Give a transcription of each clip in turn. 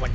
We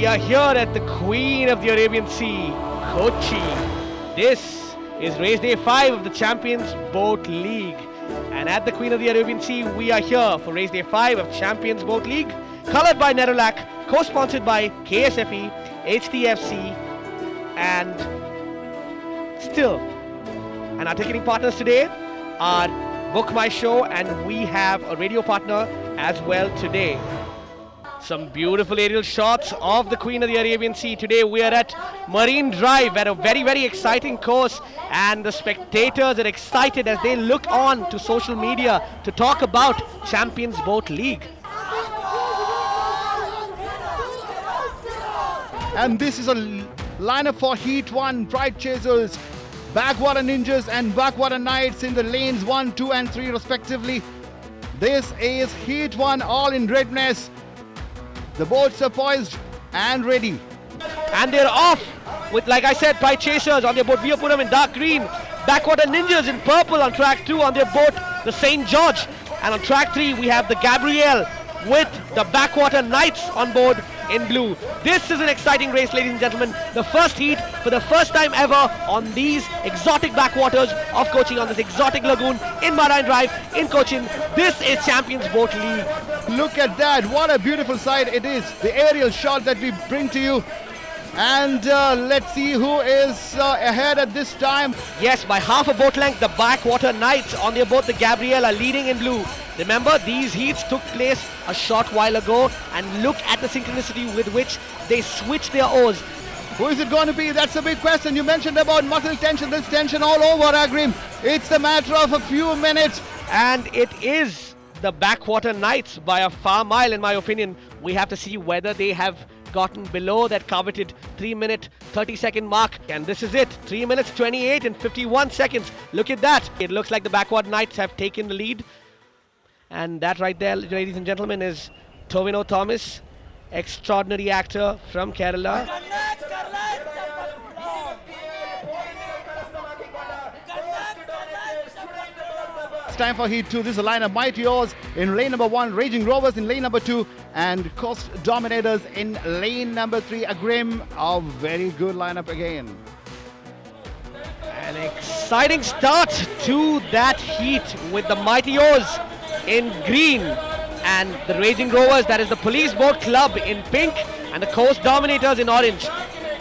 are here at the Queen of the Arabian Sea, Kochi. This is race day 5 of the Champions Boat League. And at the Queen of the Arabian Sea, we are here for race day 5 of Champions Boat League, coloured by Nerolac, co-sponsored by KSFE, HDFC, and Still. And our ticketing partners today are Book My Show, and we have a radio partner as well today. Some beautiful aerial shots of the Queen of the Arabian Sea. Today we are at Marine Drive at a very, very exciting course, and the spectators are excited as they look on to social media to talk about Champions Boat League. And this is a lineup for Heat 1, Pride Chasers, Backwater Ninjas and Backwater Knights in the lanes 1, 2 and 3 respectively. This is Heat 1, all in readiness. The boats are poised and ready. And they're off with, like I said, Pride Chasers on their boat Viyapuram in dark green, Backwater Ninjas in purple on track 2 on their boat, the St. George. And on track 3 we have the Gabrielle with the Backwater Knights on board in blue. This is an exciting race, ladies and gentlemen. The first heat for the first time ever on these exotic backwaters of Kochi, on this exotic lagoon in Marine Drive in Cochin. This is Champions Boat League. Look at that, what a beautiful sight it is. The aerial shot that we bring to you. And let's see who is ahead at this time. Yes, by half a boat length, the Backwater Knights on their boat, the Gabrielle, are leading in blue. Remember, these heats took place a short while ago, and look at the synchronicity with which they switch their oars. Who is it going to be? That's a big question. You mentioned about muscle tension. There's tension all over, Agrim. It's a matter of a few minutes. And it is the Backwater Knights by a far mile, in my opinion. We have to see whether they have gotten below that coveted 3-minute 30-second mark, and this is it, 3 minutes 28 and 51 seconds. Look at that. It looks like the Backwater Knights have taken the lead, and that right there, ladies and gentlemen, is Tovino Thomas, extraordinary actor from Kerala. Time for Heat 2. This is a line of Mighty Oars in lane number 1, Raging Rovers in lane number 2, and Coast Dominators in lane number 3. Agrim, a very good lineup again. An exciting start to that heat with the Mighty Oars in green and the Raging Rovers, that is the Police Boat Club, in pink, and the Coast Dominators in orange.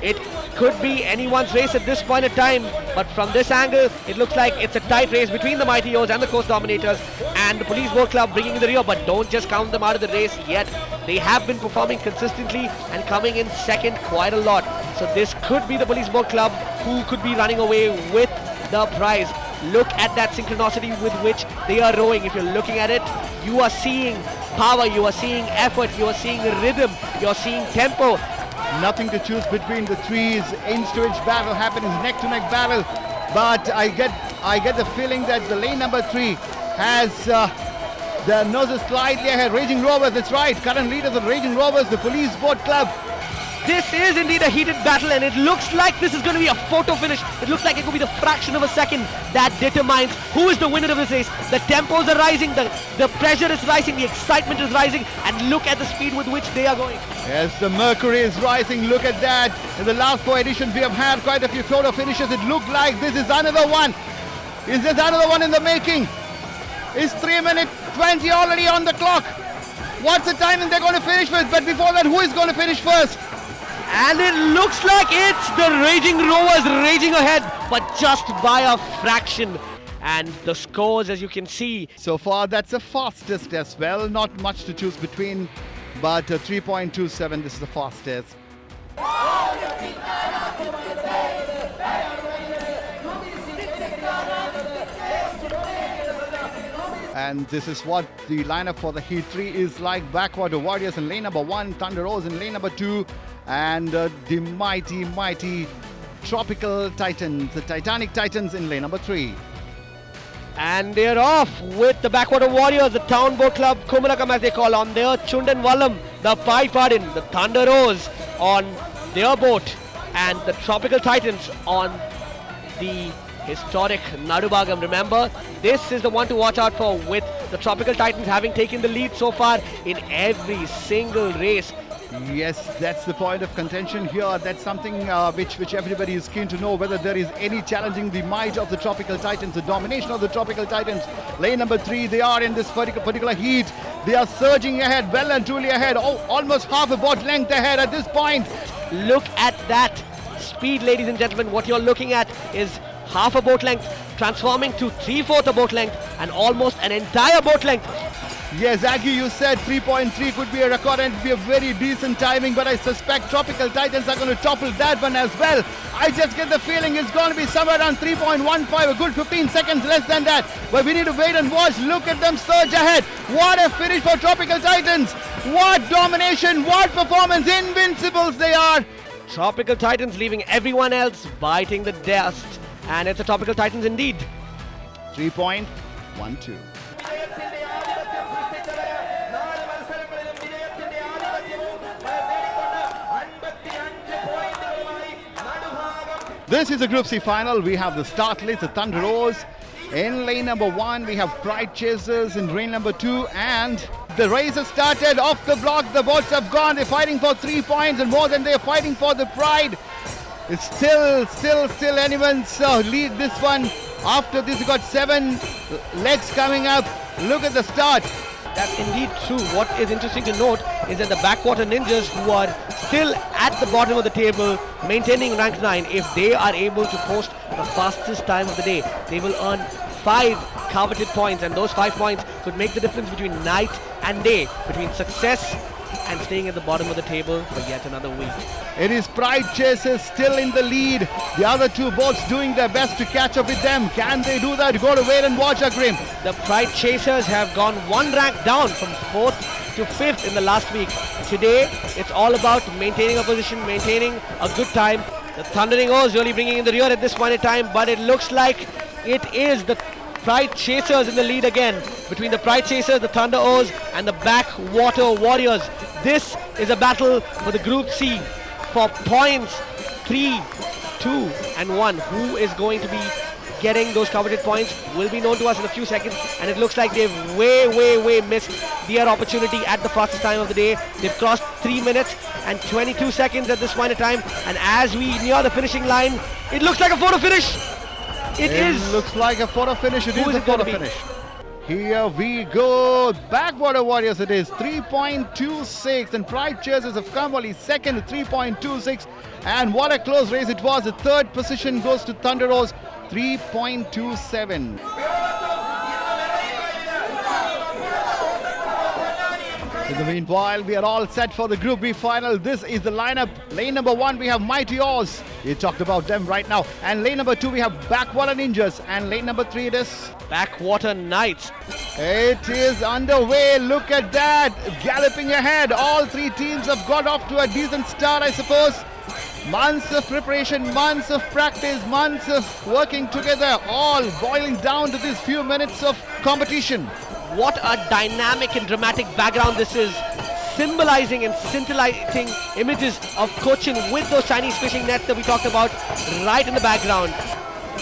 It could be anyone's race at this point in time, but from this angle it looks like it's a tight race between the Mighty Oars and the Coast Dominators, and the Police Boat Club bringing in the rear. But don't just count them out of the race yet. They have been performing consistently and coming in second quite a lot, so this could be the Police Boat Club who could be running away with the prize. Look at that synchronicity with which they are rowing. If you're looking at it, you are seeing power, you are seeing effort, you are seeing rhythm, you are seeing tempo. Nothing to choose between the threes. Inch-to-inch battle happening, neck-to-neck battle. But I get the feeling that the lane number 3 has the noses slightly ahead. Raging Rovers, that's right. Current leaders of Raging Rovers, the Police Boat Club. This is indeed a heated battle, and it looks like this is going to be a photo finish. It looks like it could be the fraction of a second that determines who is the winner of this race. The tempos are rising, the pressure is rising, the excitement is rising, and look at the speed with which they are going. Yes, the mercury is rising. Look at that. In the last 4 editions, we have had quite a few photo finishes. It looked like this is another one. Is this another one in the making? It's 3 minutes 20 already on the clock. What's the timing they're going to finish with? But before that, who is going to finish first? And it looks like it's the Raging Rovers raging ahead, but just by a fraction. And the scores, as you can see, so far that's the fastest as well. Not much to choose between, but 3.27, this is the fastest. And this is what the lineup for the Heat 3 is like. Backwater Warriors in lane number 1, Thunder Rose in lane number 2, and the mighty Tropical Titans, the Titanic Titans in lane number 3. And they're off with the Backwater Warriors, the Town Boat Club, Kumalakam as they call, on their Chundan Vallam, the Paipardin, the Thunder Rose on their boat, and the Tropical Titans on the historic Nadubagam. Remember, this is the one to watch out for, with the Tropical Titans having taken the lead so far in every single race. Yes, that's the point of contention here. That's something which everybody is keen to know, whether there is any challenging the might of the Tropical Titans, the domination of the Tropical Titans. Lane number 3, they are in this particular heat. They are surging ahead, well and truly ahead, almost half a boat length ahead at this point. Look at that speed, ladies and gentlemen. What you're looking at is half a boat length transforming to 3/4 a boat length and almost an entire boat length. Yes, Aggie, you said 3.3 could be a record and be a very decent timing, but I suspect Tropical Titans are going to topple that one as well. I just get the feeling it's going to be somewhere around 3.15, a good 15 seconds less than that. But we need to wait and watch. Look at them surge ahead. What a finish for Tropical Titans. What domination, what performance, invincibles they are. Tropical Titans leaving everyone else biting the dust. And it's a Tropical Titans indeed. 3.12. This is a Group C final. We have the start list, the Thunder Rose. In lane number 1, we have Pride Chasers in lane number 2, and the race has started off the block. The boats have gone. They're fighting for 3 points and more than they're fighting for the Pride. It's still anyone's lead, this one. After this, we got 7 legs coming up. Look at the start. That's indeed true. What is interesting to note is that the Backwater Ninjas, who are still at the bottom of the table, maintaining rank 9, if they are able to post the fastest time of the day, they will earn 5 coveted points, and those 5 points could make the difference between night and day, between success and staying at the bottom of the table for yet another week. It is Pride Chasers still in the lead. The other 2 boats doing their best to catch up with them. Can they do that? Go to wait and watch, Agrim. The Pride Chasers have gone 1 rank down from 4th to 5th in the last week. Today, it's all about maintaining a position, maintaining a good time. The Thundering O's really bringing in the rear at this point in time, but it looks like it is the Pride Chasers in the lead again. Between the Pride Chasers, the Thunder O's, and the Backwater Warriors. This is a battle for the Group C for points 3, 2, and 1. Who is going to be getting those coveted points will be known to us in a few seconds, and it looks like they've way missed their opportunity at the fastest time of the day. They've crossed 3 minutes and 22 seconds at this point in time, and as we near the finishing line, it looks like a photo finish. It looks like a photo finish. It Who is is a it gonna photo be? finish. Here we go. Backwater Warriors it is. 3.26. And Pride Chasers have come only second at 3.26. And what a close race it was. The third position goes to Thunder Rose. 3.27. In the meanwhile, we are all set for the Group B final. This is the lineup. Lane number 1, we have Mighty Oz. We talked about them right now. And lane number 2, we have Backwater Ninjas. And lane number 3, it is Backwater Knights. It is underway. Look at that. Galloping ahead. All 3 teams have got off to a decent start, I suppose. Months of preparation, months of practice, months of working together, all boiling down to these few minutes of competition. What a dynamic and dramatic background this is, symbolizing and scintillating images of Cochin with those Chinese fishing nets that we talked about right in the background.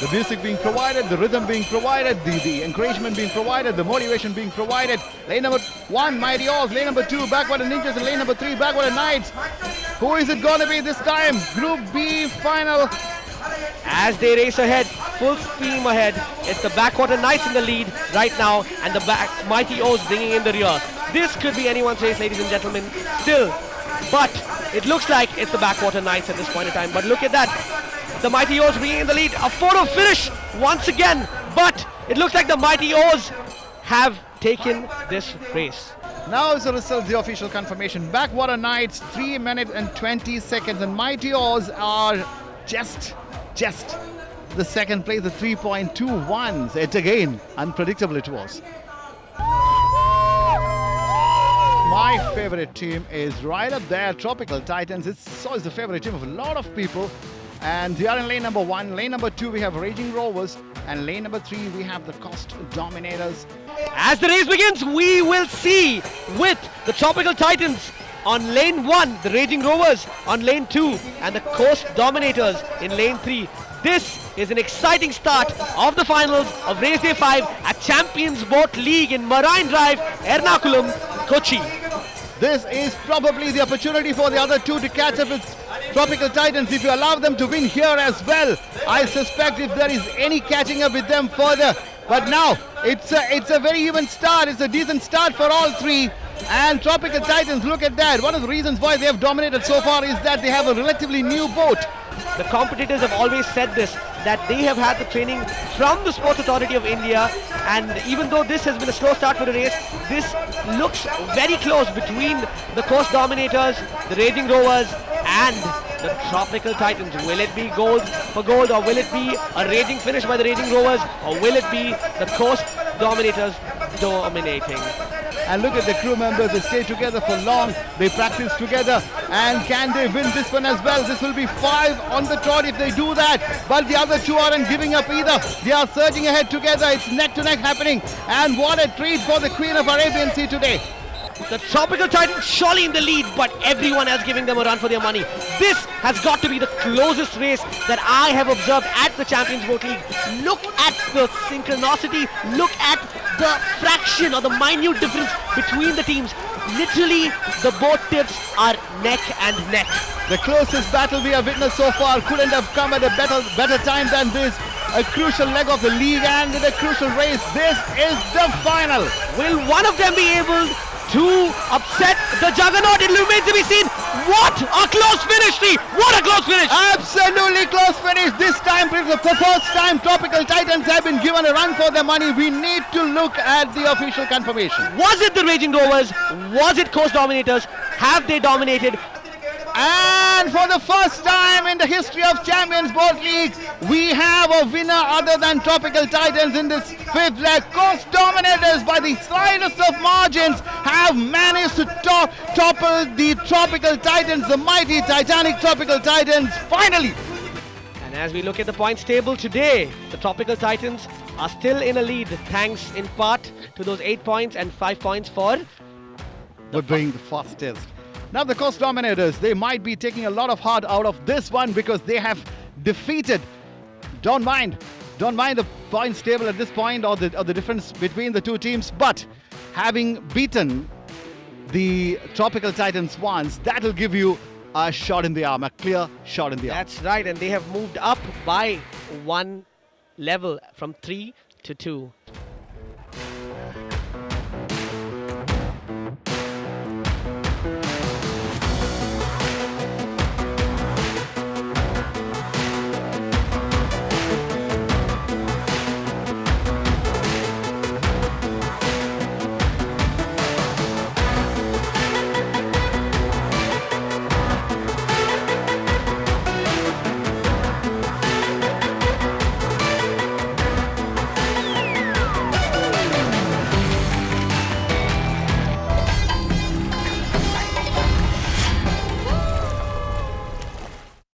The music being provided, the rhythm being provided, the encouragement being provided, the motivation being provided. Lane number 1, Mighty Oz. Lane number 2, Backwater Ninjas. And lane number 3, Backwater Knights. Who is it going to be this time? Group B final. As they race ahead, full steam ahead, it's the Backwater Knights in the lead right now, and the Mighty O's bringing in the rear. This could be anyone's race, ladies and gentlemen, still. But it looks like it's the Backwater Knights at this point in time. But look at that. The Mighty O's bringing in the lead. A photo finish once again. But it looks like the Mighty O's have taken this race. Now is the result, the official confirmation. Backwater Knights, 3 minutes and 20 seconds. And Mighty Oz are just the second place, the 3.21. It again, unpredictable it was. My favorite team is right up there, Tropical Titans. It's always the favorite team of a lot of people. And they are in lane number 1. Lane number 2, we have Raging Rovers. And lane number 3, we have the Coast Dominators. As the race begins, we will see with the Tropical Titans on lane 1, the Raging Rovers on lane 2, and the Coast Dominators in lane 3. This is an exciting start of the finals of Race Day 5 at Champions Boat League in Marine Drive, Ernakulam, Kochi. This is probably the opportunity for the other two to catch up with Tropical Titans. If you allow them to win here as well, I suspect if there is any catching up with them further. But now it's a very even start. It's a decent start for all three. And Tropical Titans, look at that. One of the reasons why they have dominated so far is that they have a relatively new boat. The competitors have always said this, that they have had the training from the Sports Authority of India, and even though this has been a slow start for the race, this looks very close between the Coast Dominators, the Raging Rovers and the Tropical Titans. Will it be gold for gold, or will it be a raging finish by the Raging Rovers, or will it be the Coast Dominators dominating? And look at the crew members, they stay together for long, they practice together, and can they win this one as well? This will be 5 on the trot if they do that, but the other two aren't giving up either. They are surging ahead together. It's neck to neck happening, and what a treat for the Queen of Arabian Sea today. The Tropical Titans surely in the lead, but everyone else giving them a run for their money. This has got to be the closest race that I have observed at the Champions Boat League. Look at the synchronicity, look at the fraction or the minute difference between the teams. Literally, the boat tips are neck and neck. The closest battle we have witnessed so far couldn't have come at a better time than this. A crucial leg of the league and with a crucial race. This is the final. Will one of them be able to upset the juggernaut? It remains to be seen. What a close finish, Sri! What a close finish! Absolutely close finish. This time, for the first time, Tropical Titans have been given a run for their money. We need to look at the official confirmation. Was it the Raging Rovers? Was it Coast Dominators? Have they dominated? And for the first time in the history of Champions Boat League, we have a winner other than Tropical Titans in this fifth leg. Coast Dominators, by the slightest of margins, have managed to topple the Tropical Titans, the mighty Titanic Tropical Titans, finally. And as we look at the points table today, the Tropical Titans are still in a lead, thanks in part to those 8 points and 5 points for being the fastest. Now the Coast Dominators, they might be taking a lot of heart out of this one because they have defeated, don't mind the points table at this point or the difference between the two teams, but having beaten the Tropical Titans once, that'll give you a shot in the arm, a clear shot in the arm. That's right, and they have moved up by 1 level from 3 to 2.